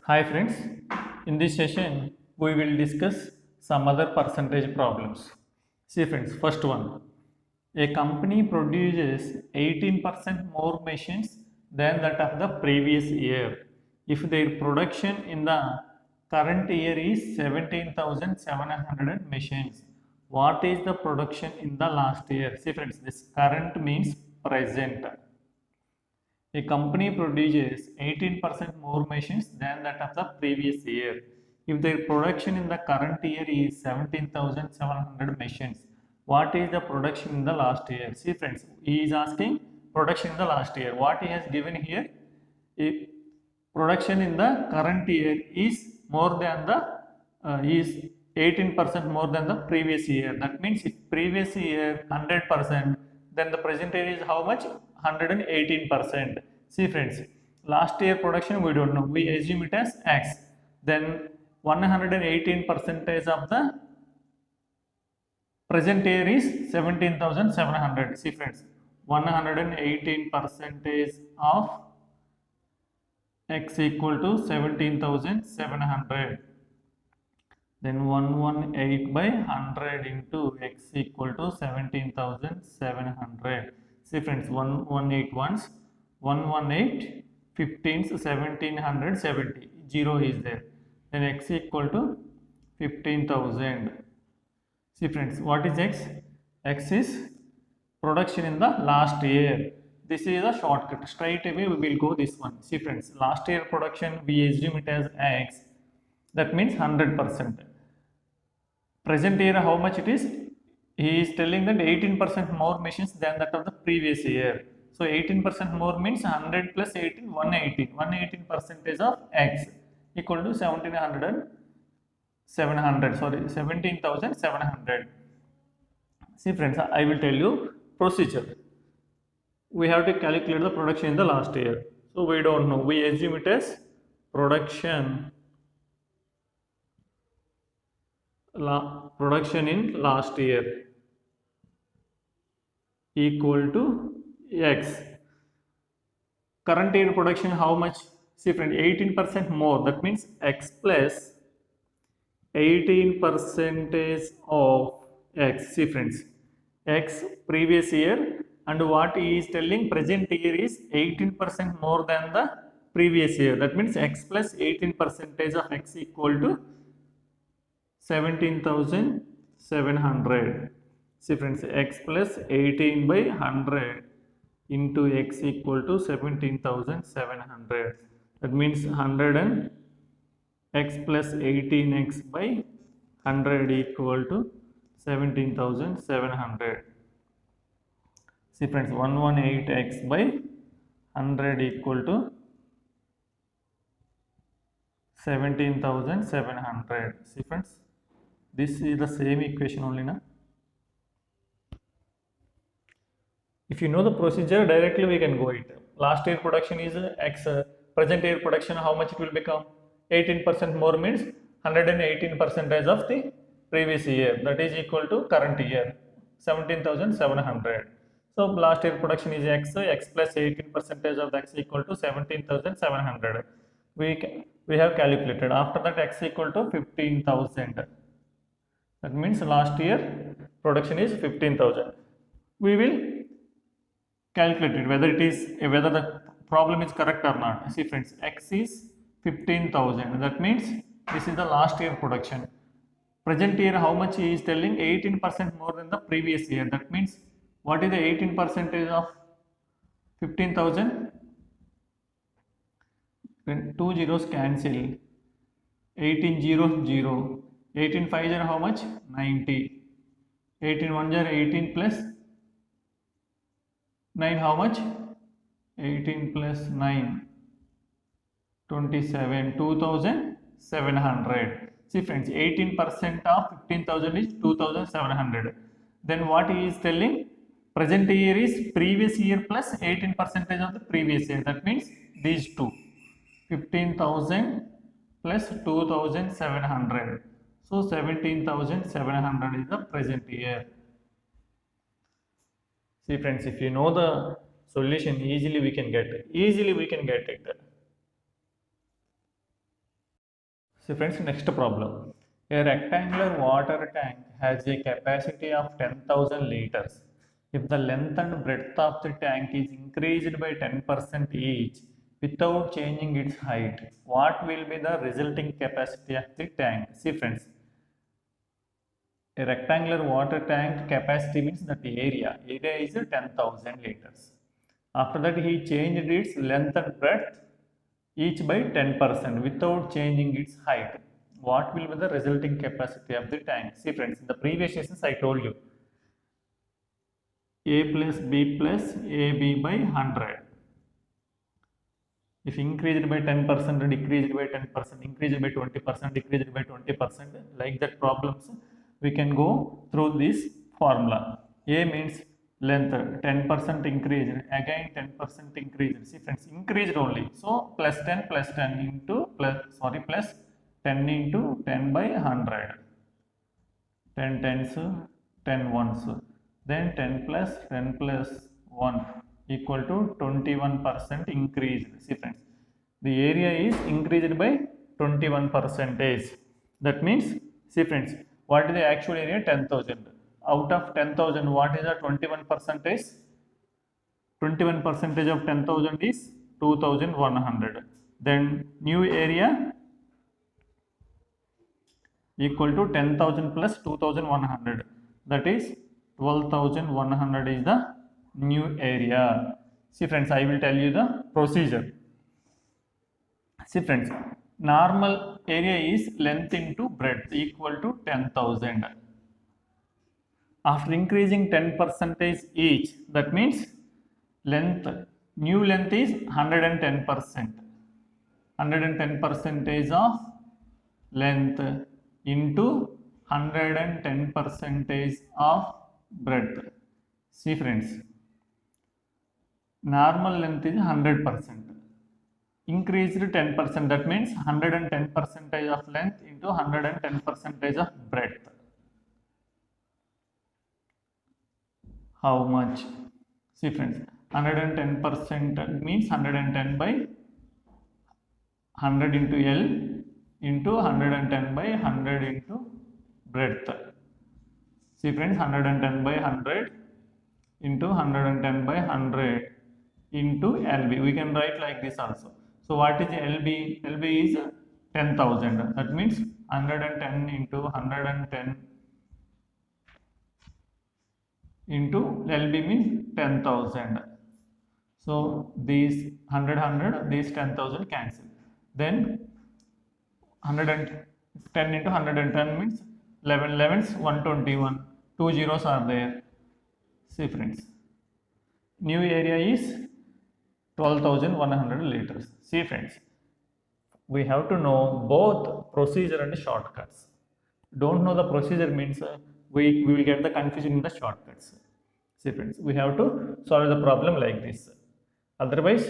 Hi friends, in this session we will discuss some other percentage problems. See friends, first one. A company produces 18% more machines than that of the previous year. If their production in the current year is 17,700 machines, what is the production in the last year? See friends, this current means present. A company produces 18% more machines than that of the previous year. If their production in the current year is 17,700 machines, what is the production in the last year? See friends, he is asking production in the last year. What he has given here, if production in the current year is more than the is 18% more than the previous year. That means if previous year 100%, then the present year is how much? 118%. See friends, last year production we don't know. We assume it as X. Then 118 percentage of the present year is 17,700. See friends, 118 percentage of X equal to 17,700. Then 118 by 100 into X equal to 17,700. See friends, 118 once, 118, 15s, 1770. 0 is there. Then X equal to 15,000. See friends, what is X? X is production in the last year. This is a shortcut. Straight away we will go this one. See friends, last year production we assume it as X. That means 100%. Present year how much it is? He is telling that 18% more machines than that of the previous year. So 18% more means 100 plus 18, 118. 118 percentage of X equal to 17,700. See friends, I will tell you procedure. We have to calculate the production in the last year. So we don't know. We assume it as production in last year equal to X. Current year production how much? See friend, 18% more. That means X plus 18% of X. See friends, X previous year, and what he is telling present year is 18% more than the previous year. That means X plus 18% of X equal to 17,700. See friends, X plus 18 by 100 into X equal to 17,700. That means 100 and X plus 18X by 100 equal to 17,700. See friends, 118X by 100 equal to 17,700. See friends, this is the same equation only now. If you know the procedure, directly we can go it. Last year production is X, present year production how much it will become? 18% more means 118 percentage of the previous year, that is equal to current year 17,700. So last year production is X, X plus 18 percentage of the X equal to 17,700. We have calculated. After that X equal to 15,000. That means last year production is 15,000. We will calculate it whether the problem is correct or not. See friends, X is 15,000. That means this is the last year production. Present year how much he is telling? 18% more than the previous year. That means what is the 18% of 15,000? When two zeros cancel, 18 0 0, 18 5 are how much? 90. 18 1 are 18 plus 9 how much? 18 plus 9, 27, 2,700. See friends, 18% of 15,000 is 2,700. Then what he is telling? Present year is previous year plus 18% of the previous year. That means these two. 15,000 plus 2,700. So 17,700 is the present year. See friends, if you know the solution, easily we can get it. So friends, next problem. A rectangular water tank has a capacity of 10,000 liters. If the length and breadth of the tank is increased by 10% each without changing its height, what will be the resulting capacity of the tank? See friends, a rectangular water tank capacity means that the area is 10,000 liters. After that he changed its length and breadth each by 10% without changing its height. What will be the resulting capacity of the tank? See friends, in the previous sessions I told you A plus B plus AB by 100. If increased by 10%, decreased by 10%, increased by 20%, decreased by 20%, like that problems, we can go through this formula. A means length, 10% increased, again 10% increased. See friends, increased only. So plus 10 into plus 10 into 10 by 100. 10 tens, 10 ones. Then 10 plus 1 equal to 21% increase. See friends, the area is increased by 21%. That means, see friends, what is the actual area? 10,000. Out of 10,000, what is the 21%? 21% of 10,000 is 2,100. Then new area equal to 10,000 plus 2,100, that is 12,100 is the new area. See friends, I will tell you the procedure. See friends, normal area is length into breadth equal to 10,000. After increasing 10% each, that means length, new length is 110%. 110% of length into 110% of breadth. See friends, normal length is 100%. Increased 10%, that means 110% of length into 110% of breadth. How much? See friends, 110% means 110 by 100 into L into 110 by 100 into breadth. See friends, 110 by 100 into 110 by 100 into LB. We can write like this also. So what is LB? LB is 10,000. That means 110 into 110 into LB means 10,000. So these 100, these 10,000 cancel. Then 110 into 110 means 11 11s 121. 2 zeros are there. See friends, new area is 12,100 liters. See friends, we have to know both procedure and shortcuts. Don't know the procedure means we will get the confusion in the shortcuts. See friends, we have to solve the problem like this. Otherwise,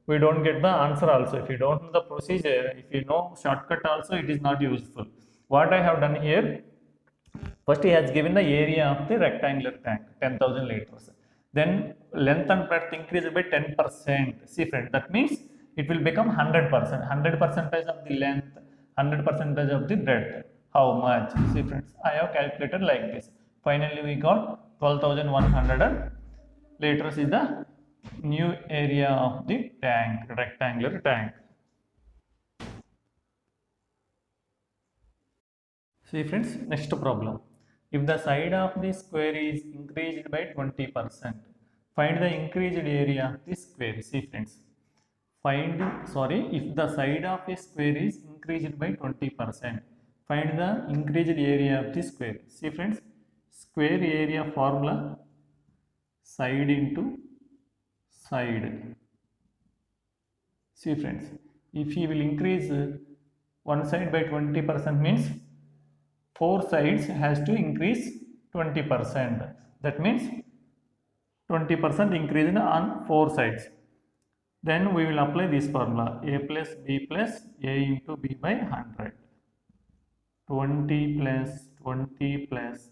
we don't get the answer also. If you don't know the procedure, if you know shortcut also, it is not useful. What I have done here, first he has given the area of the rectangular tank, 10,000 liters. Then length and breadth increased by 10%. See friend, that means it will become 100%. 100% of the length, 100% of the breadth. How much? See friends, I have calculated like this. Finally, we got 12,100 liters is the new area of the tank, rectangular tank. See friends, next problem. If the side of the square is increased by 20%, find the increased area of the square. See friends, if the side of a square is increased by 20%, find the increased area of the square. See friends, square area formula, side into side. See friends, if you will increase one side by 20% means 4 sides has to increase 20%. That means 20% increase on 4 sides. Then we will apply this formula, A plus B plus A into B by 100. 20 plus 20 plus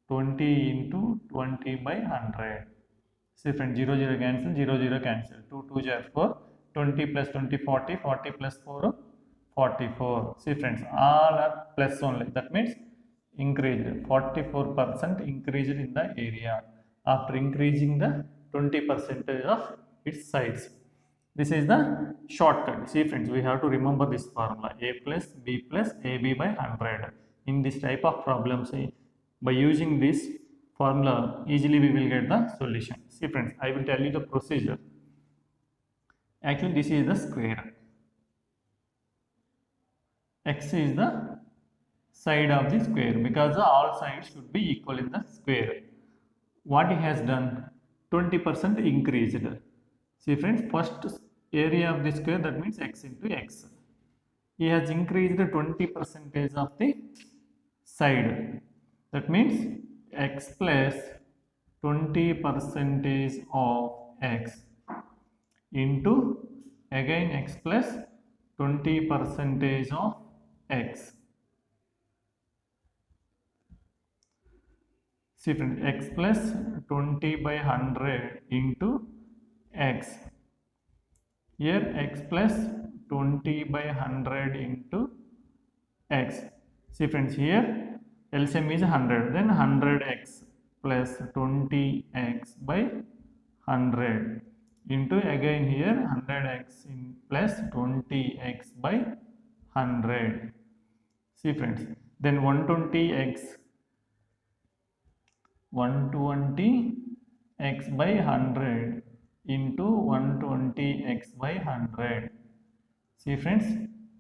20 into 20 by 100. See friend, 0 0 cancel, 0 0 cancel, 2 2 are 4, 20 plus 20 40, 40 plus 4 44. See friends, all are plus only. That means increased 44% increased in the area after increasing the 20% of its size. This is the shortcut. See friends, we have to remember this formula a plus b plus ab by 100. In this type of problems, by using this formula, easily we will get the solution. See friends, I will tell you the procedure. Actually, this is the square. X is the side of the square because all sides should be equal in the square. What he has done? 20% increased. See friends, first area of the square, that means x into x. He has increased 20% of the side. That means x plus 20% of x into again x plus 20% of x. See friends, x plus 20 by 100 into x. Here x plus 20 by 100 into x. See friends, here LCM is 100, then 100x plus 20x by 100 into again here 100x in plus 20x by 100. See friends, then 120x by 100 into 120x by 100. See friends,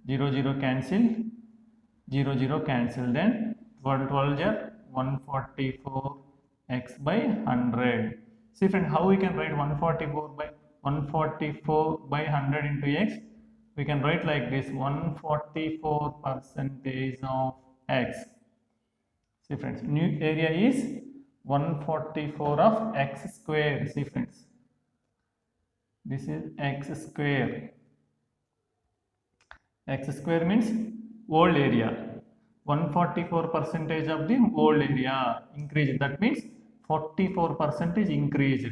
0 0 cancel, 0 0 cancel, then 12 are 144x by 100. See friend, how we can write 144 by 100 into x? We can write like this, 144% of x. See friends, new area is 144 of x square. See friends, this is x square. X square means whole area. 144% of the whole area increased. That means 44% is increased.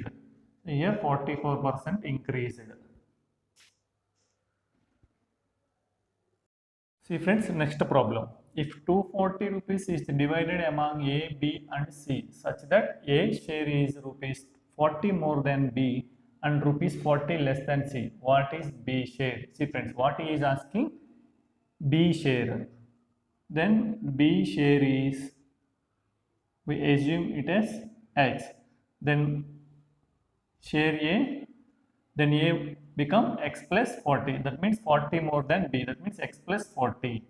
Here 44% increased. See friends, next problem. If 240 rupees is divided among A, B and C such that A share is rupees 40 more than B and rupees 40 less than C, what is B share? See friends, what he is asking? B share. Then B share is, we assume it as X. Then share A, then A become X plus 40. That means 40 more than B. That means X plus 40.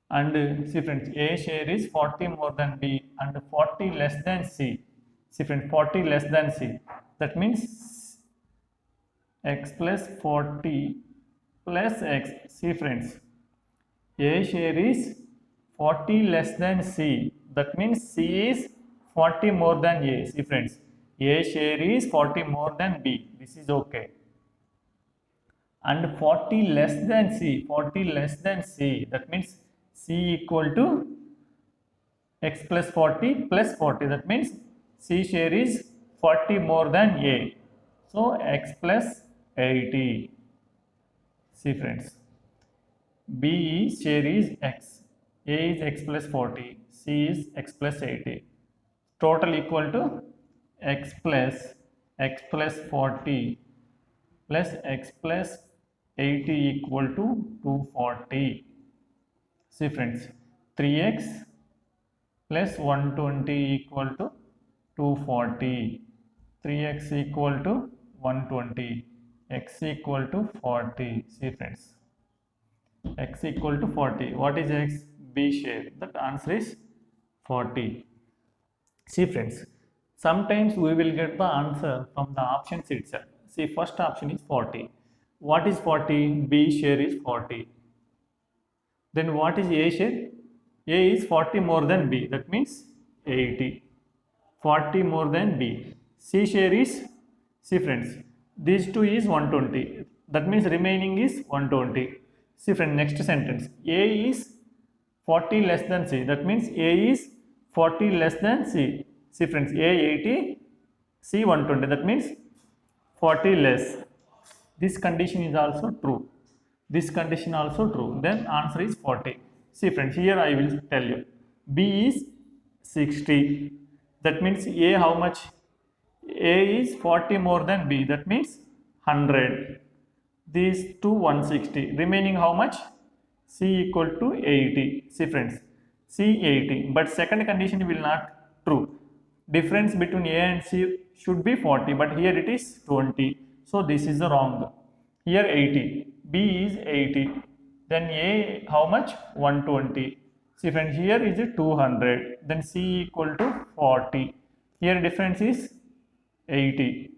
And see friends, A share is 40 more than B and 40 less than C. See friends, 40 less than C. That means X plus 40 plus X. See friends, A share is 40 less than C. That means C is 40 more than A. See friends, A share is 40 more than B. This is okay. And 40 less than C. 40 less than C. That means C equal to X plus 40 plus 40. That means C share is 40 more than A. So X plus 80. See friends, B share is X. A is X plus 40. C is X plus 80. Total equal to X plus 40 plus X plus 80 equal to 240. See friends, 3x plus 120 equal to 240. 3x equal to 120. X equal to 40. See friends, x equal to 40. What is x? B share. That answer is 40. See friends, sometimes we will get the answer from the options itself. See, first option is 40. What is 40? B share is 40. Then what is A share? A is 40 more than B. That means 80. 40 more than B. C share is, see friends, these two is 120. That means remaining is 120. See friend, next sentence. A is 40 less than C. That means A is 40 less than C. See friends, A 80, C 120. That means 40 less. This condition is also true. This condition also true. Then answer is 40. See friends, here I will tell you. B is 60. That means A how much? A is 40 more than B. That means 100. These two 160. Remaining how much? C equal to 80. See friends, C 80. But second condition will not true. Difference between A and C should be 40, but here it is 20. So this is the wrong. Here 80. B is 80. Then A how much? 120. See friends, here is 200. Then C equal to 40. Here difference is 80.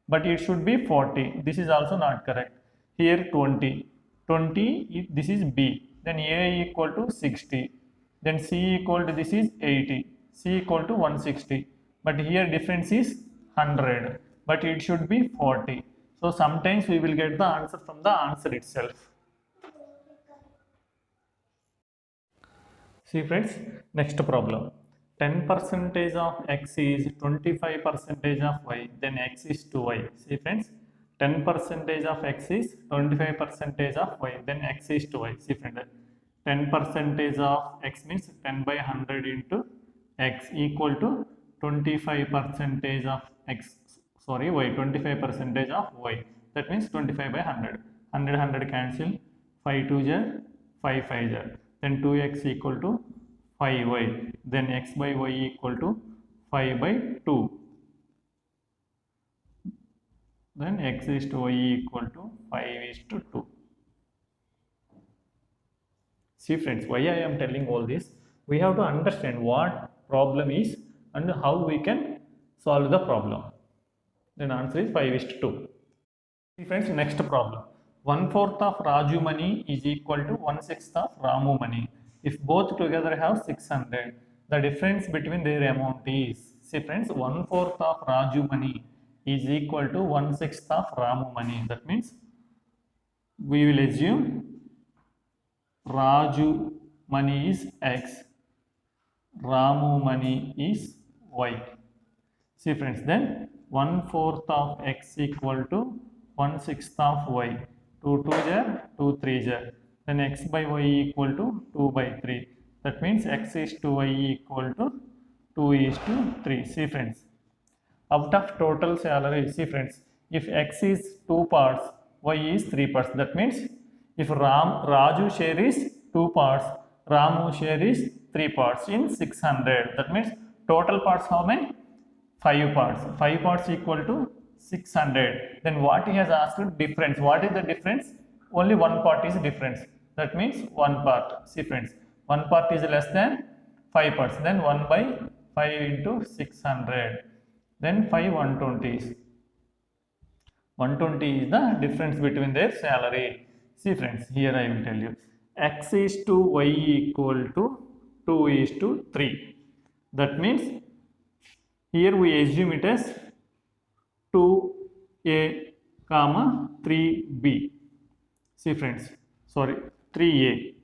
But it should be 40. This is also not correct. Here 20. 20, this is B. Then A equal to 60. Then C equal to this is 80. C equal to 160. But here difference is 100. But it should be 40. So sometimes we will get the answer from the answer itself. See friends, next problem. 10% of x is 25% of y, then x is 2y. See friends, 10% of x is 25% of y, then x is 2y. See friends, 10% of x means 10 by 100 into x equal to 25% of x, sorry, y, 25% of y. That means 25 by 100. 100 cancel, 5 2 jar, 5 5 jar. Then 2x equal to 5y. Then x by y equal to 5 by 2. Then x is to y equal to 5 is to 2. See friends, why I am telling all this? We have to understand what problem is and how we can solve the problem. Then answer is 5 is to 2. See friends, next problem. 1/4 of Raju money is equal to 1/6 of Ramu money. If both together have 600, the difference between their amount is, see friends, 1/4 of Raju money is equal to 1/6 of Ramu money. That means we will assume Raju money is x, Ramu money is y. See friends, then 1/4 of x equal to 1/6 of y. 2 2 jar, 2 3 jar. Then x by y equal to 2 by 3. That means x is to y equal to 2 is to 3. See friends, out of total salary, see friends, if x is 2 parts, y is 3 parts. That means if Raju share is 2 parts, Ramu share is 3 parts in 600. That means total parts how many? 5 parts. 5 parts equal to 600. Then what he has asked? Difference. What is the difference? Only one part is difference. That means one part. See friends, one part is less than 5 parts. Then 1 by 5 into 600. Then 5 120s. 120 is the difference between their salary. See friends, here I will tell you. X is to y equal to 2 is to 3. That means here we assume it as 2a comma 3b. See friends, sorry, 3a.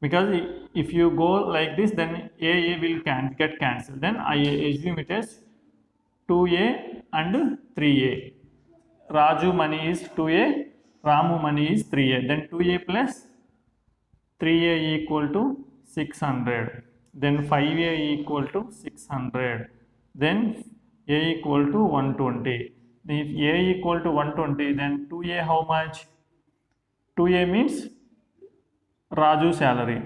Because if you go like this, then a will get cancelled. Then I assume it as 2a and 3a. Raju money is 2a, Ramu money is 3a. Then 2a plus 3a equal to 600. Then 5a equal to 600. Then a equal to 120. If a equal to 120, then 2a how much? 2a means Raju salary.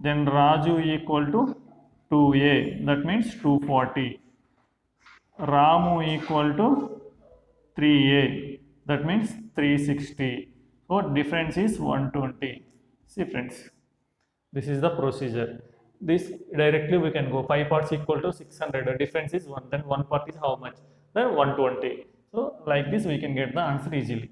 Then Raju equal to 2a. That means 240. Ramu equal to 3a. That means 360. So difference is 120. See friends, this is the procedure. This directly we can go 5 parts equal to 600. The difference is 1. Then 1 part is how much? Then 120. So like this we can get the answer easily.